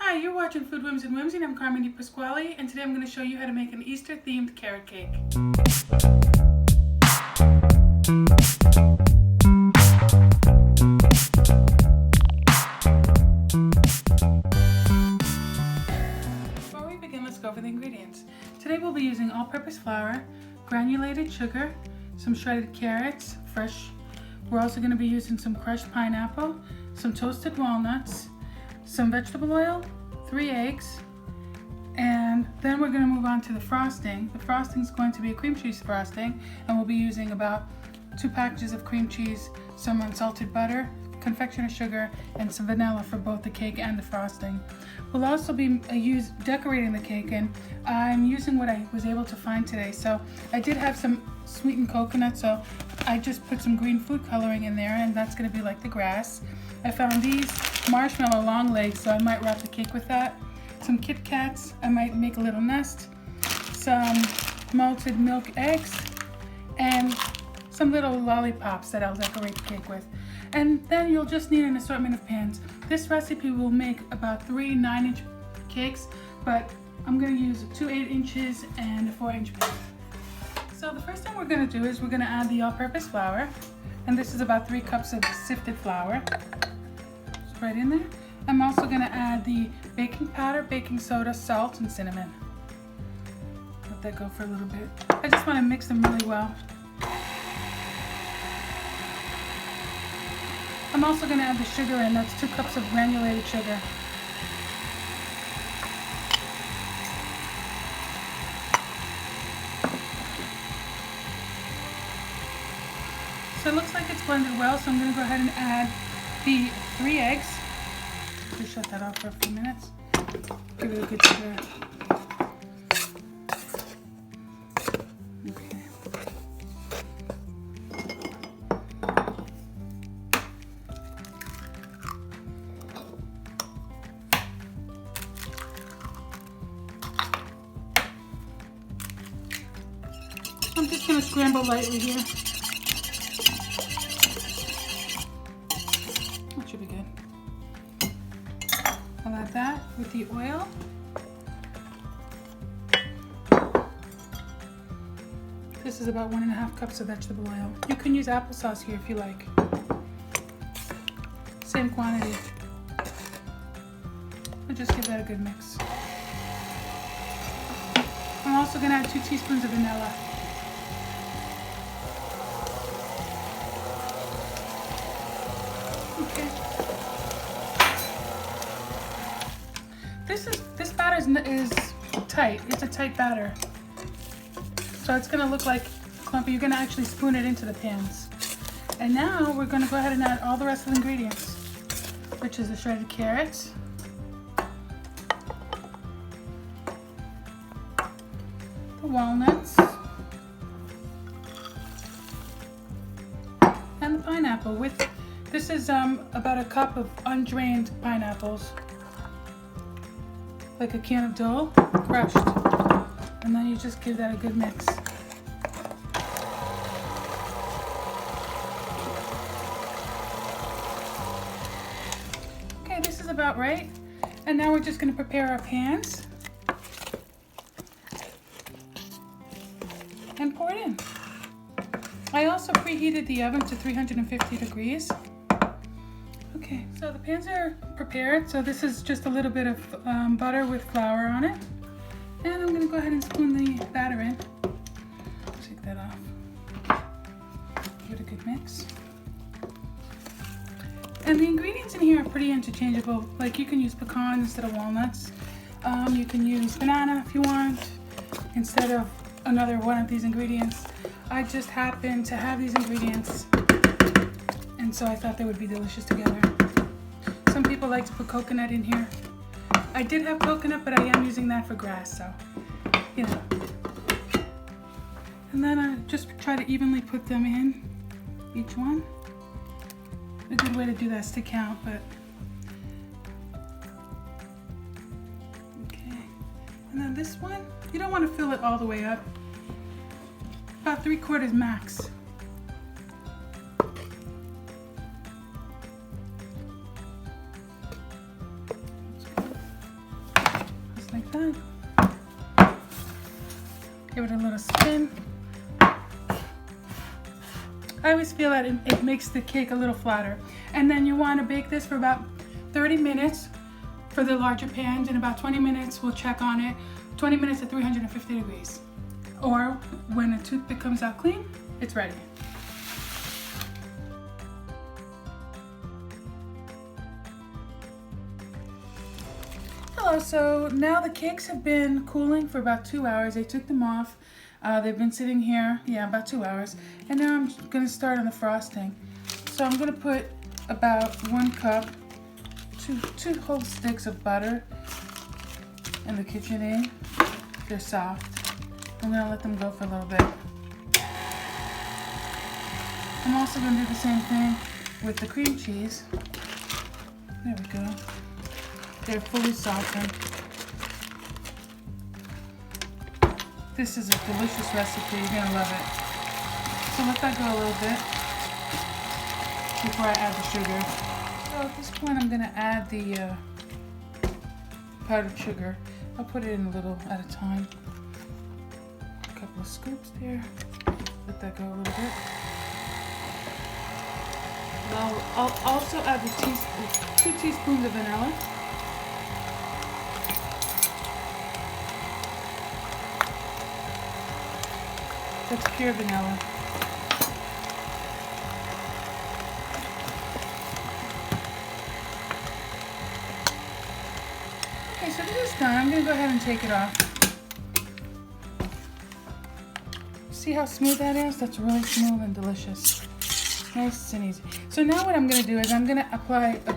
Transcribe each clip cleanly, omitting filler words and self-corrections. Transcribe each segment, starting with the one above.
Hi, you're watching Food Whims and Whimsy, and I'm Carmen DePasquale, and today I'm going to show you how to make an Easter-themed carrot cake. Before we begin, let's go over the ingredients. Today we'll be using all-purpose flour, granulated sugar, some shredded carrots, fresh. We're also going to be using some crushed pineapple, some toasted walnuts, some vegetable oil, 3 eggs, and then we're going to move on to the frosting. The frosting is going to be a cream cheese frosting, and we'll be using about 2 packages of cream cheese, some unsalted butter, confectioner sugar, and some vanilla for both the cake and the frosting. We'll also be decorating the cake, and I'm using what I was able to find today. So I did have some sweetened coconut, so I just put some green food coloring in there, and that's going to be like the grass. I found these marshmallow long legs, so I might wrap the cake with that. Some Kit Kats, I might make a little nest. Some malted milk eggs, and some little lollipops that I'll decorate the cake with. And then you'll just need an assortment of pans. This recipe will make about 3 9-inch cakes, but I'm going to use 2 8 inches and a 4-inch pan. So the first thing we're going to do is we're going to add the all-purpose flour, and this is about 3 cups of sifted flour. It's right in there. I'm also going to add the baking powder, baking soda, salt, and cinnamon. Let that go for a little bit. I just want to mix them really well. I'm also going to add the sugar in. That's 2 cups of granulated sugar. So it looks like it's blended well, so I'm going to go ahead and add the 3 eggs. Just shut that off for a few minutes. Give it a good stir. Okay. I'm just going to scramble lightly here. That should be good. I'll add that with the oil. This is about 1.5 cups of vegetable oil. You can use applesauce here if you like. Same quantity. I'll just give that a good mix. I'm also going to add 2 teaspoons of vanilla. Okay. This batter is tight. It's a tight batter. So it's going to look like clumpy. You're going to actually spoon it into the pans. And now we're going to go ahead and add all the rest of the ingredients, which is the shredded carrots, the walnuts, and the pineapple. This is about 1 cup of undrained pineapples. Like a can of dough, crushed. And then you just give that a good mix. Okay, this is about right. And now we're just going to prepare our pans. And pour it in. I also preheated the oven to 350 degrees. Okay, so the pans are prepared. So this is just a little bit of butter with flour on it. And I'm going to go ahead and spoon the batter in. Take that off. Give it a good mix. And the ingredients in here are pretty interchangeable. Like you can use pecans instead of walnuts. You can use banana if you want instead of another one of these ingredients. I just happen to have these ingredients, and so I thought they would be delicious together. Some people like to put coconut in here. I did have coconut, but I am using that for grass, so, you know. And then I just try to evenly put them in, each one. A good way to do that is to count, but. Okay. And then this one, you don't want to fill it all the way up. About 3/4 max. Give it a little spin. I always feel that it makes the cake a little flatter. And then you want to bake this for about 30 minutes for the larger pans, and about 20 minutes we'll check on it. 20 minutes at 350 degrees. Or when a toothpick comes out clean, it's ready. Hello, so now the cakes have been cooling for about 2 hours. I took them off. They've been sitting here, about 2 hours. And now I'm gonna start on the frosting. So I'm gonna put about 1 cup, two whole sticks of butter in the KitchenAid. They're soft. I'm gonna let them go for a little bit. I'm also gonna do the same thing with the cream cheese. There we go. They're fully softened. This is a delicious recipe, you're gonna love it. So let that go a little bit before I add the sugar. So at this point I'm gonna add the powdered sugar. I'll put it in a little at a time. A couple of scoops there. Let that go a little bit. Now I'll also add the 2 teaspoons of vanilla. That's pure vanilla. Okay, so this is done. I'm gonna go ahead and take it off. See how smooth that is? That's really smooth and delicious. Nice and easy. So now what I'm gonna do is I'm gonna apply a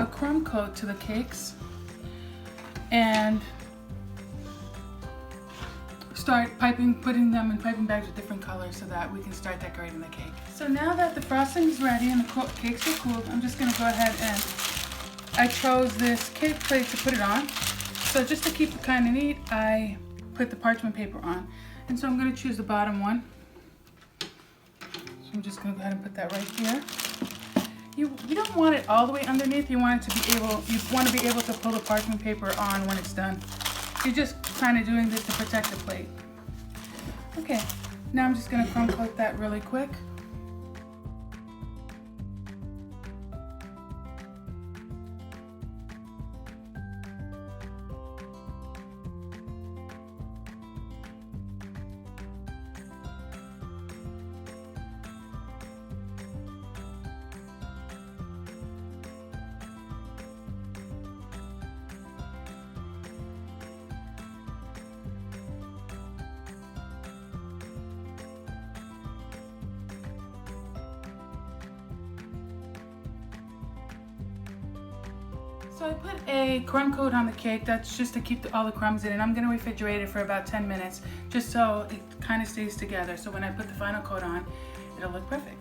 crumb coat to the cakes and start putting them in piping bags with different colors so that we can start decorating the cake. So now that the frosting is ready and the cakes are cooled, I'm just gonna go ahead and I chose this cake plate to put it on. So just to keep it kind of neat, I put the parchment paper on. And so I'm gonna choose the bottom one. So I'm just gonna go ahead and put that right here. You don't want it all the way underneath. You want it to be able, you want to be able to pull the parchment paper on when it's done. You're just kind of doing this to protect the plate. Okay, now I'm just gonna crumb coat that really quick. So I put a crumb coat on the cake. That's just to keep all the crumbs in, and I'm gonna refrigerate it for about 10 minutes, just so it kind of stays together. So when I put the final coat on, it'll look perfect.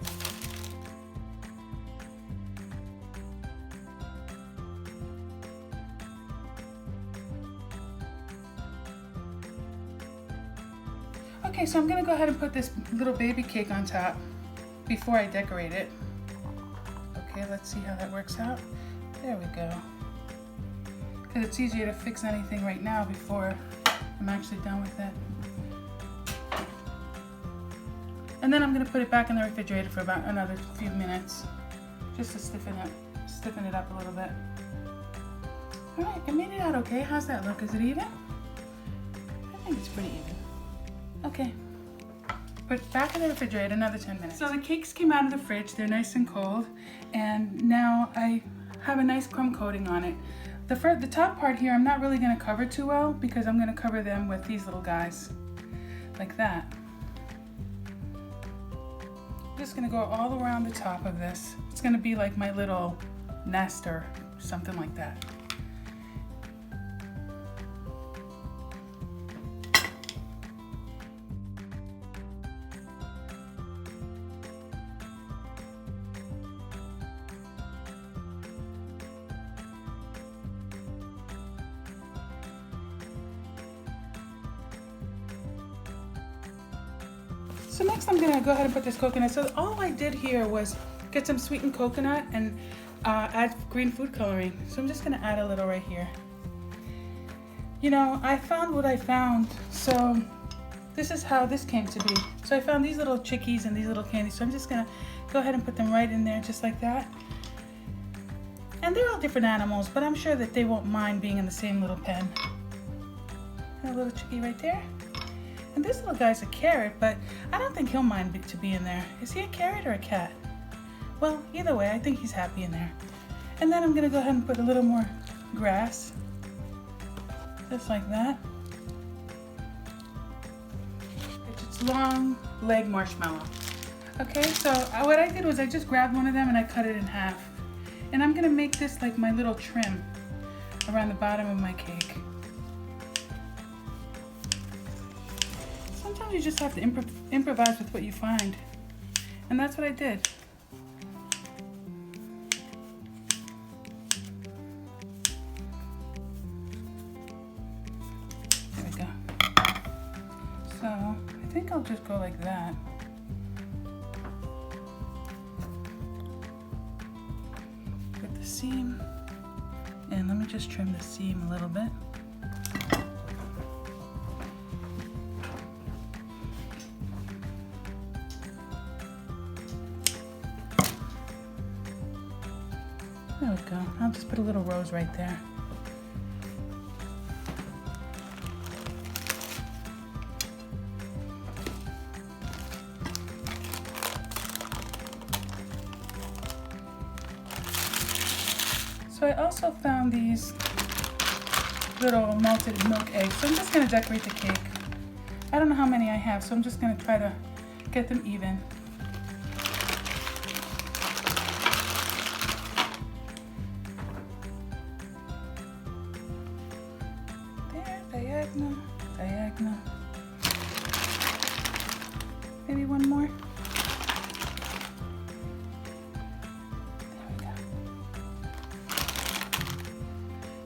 Okay, so I'm gonna go ahead and put this little baby cake on top before I decorate it. Okay, let's see how that works out. There we go. Because it's easier to fix anything right now before I'm actually done with it. And then I'm gonna put it back in the refrigerator for about another few minutes, just to stiffen it up a little bit. All right, I made it out okay. How's that look? Is it even? I think it's pretty even. Okay, put it back in the refrigerator another 10 minutes. So the cakes came out of the fridge. They're nice and cold, and now I have a nice crumb coating on it. The top part here, I'm not really gonna cover too well because I'm gonna cover them with these little guys, like that. I'm just gonna go all around the top of this. It's gonna be like my little nest or something like that. So next I'm gonna go ahead and put this coconut. So all I did here was get some sweetened coconut and add green food coloring. So I'm just gonna add a little right here. You know, I found what I found. So this is how this came to be. So I found these little chickies and these little candies, so I'm just gonna go ahead and put them right in there just like that. And they're all different animals, but I'm sure that they won't mind being in the same little pen. And a little chickie right there. And this little guy's a carrot, but I don't think he'll mind to be in there. Is he a carrot or a cat? Well, either way, I think he's happy in there. And then I'm gonna go ahead and put a little more grass, just like that. It's long leg marshmallow. Okay, so what I did was I just grabbed one of them and I cut it in half. And I'm gonna make this like my little trim around the bottom of my cake. Sometimes you just have to improvise with what you find. And that's what I did. There we go. So I think I'll just go like that. Get the seam. And let me just trim the seam a little bit. There we go. I'll just put a little rose right there. So I also found these little malted milk eggs. So I'm just going to decorate the cake. I don't know how many I have, so I'm just going to try to get them even. Diagonal, diagonal. Maybe one more. There we go.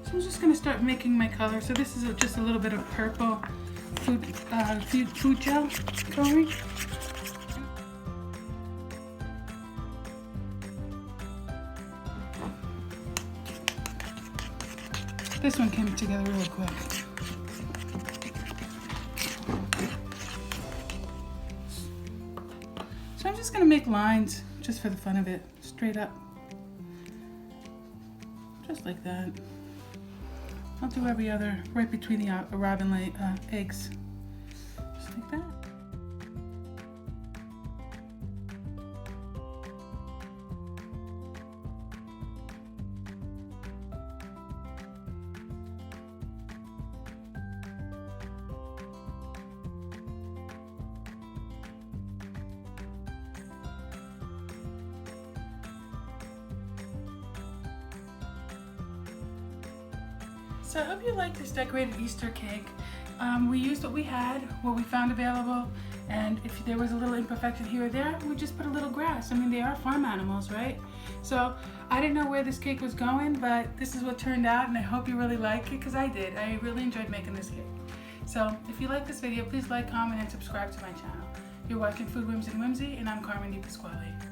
So I'm just going to start making my color. So this is just a little bit of purple food gel coloring. This one came together really quick. So I'm just going to make lines just for the fun of it, straight up. Just like that. I'll do every other, right between the robin eggs. Just like that. So I hope you like this decorated Easter cake. We used what we had, what we found available, and if there was a little imperfection here or there, we just put a little grass. I mean, they are farm animals, right? So I didn't know where this cake was going, but this is what turned out, and I hope you really like it, because I did. I really enjoyed making this cake. So if you like this video, please like, comment, and subscribe to my channel. You're watching Food Whimsy and Whimsy, and I'm Carmen DePasquale.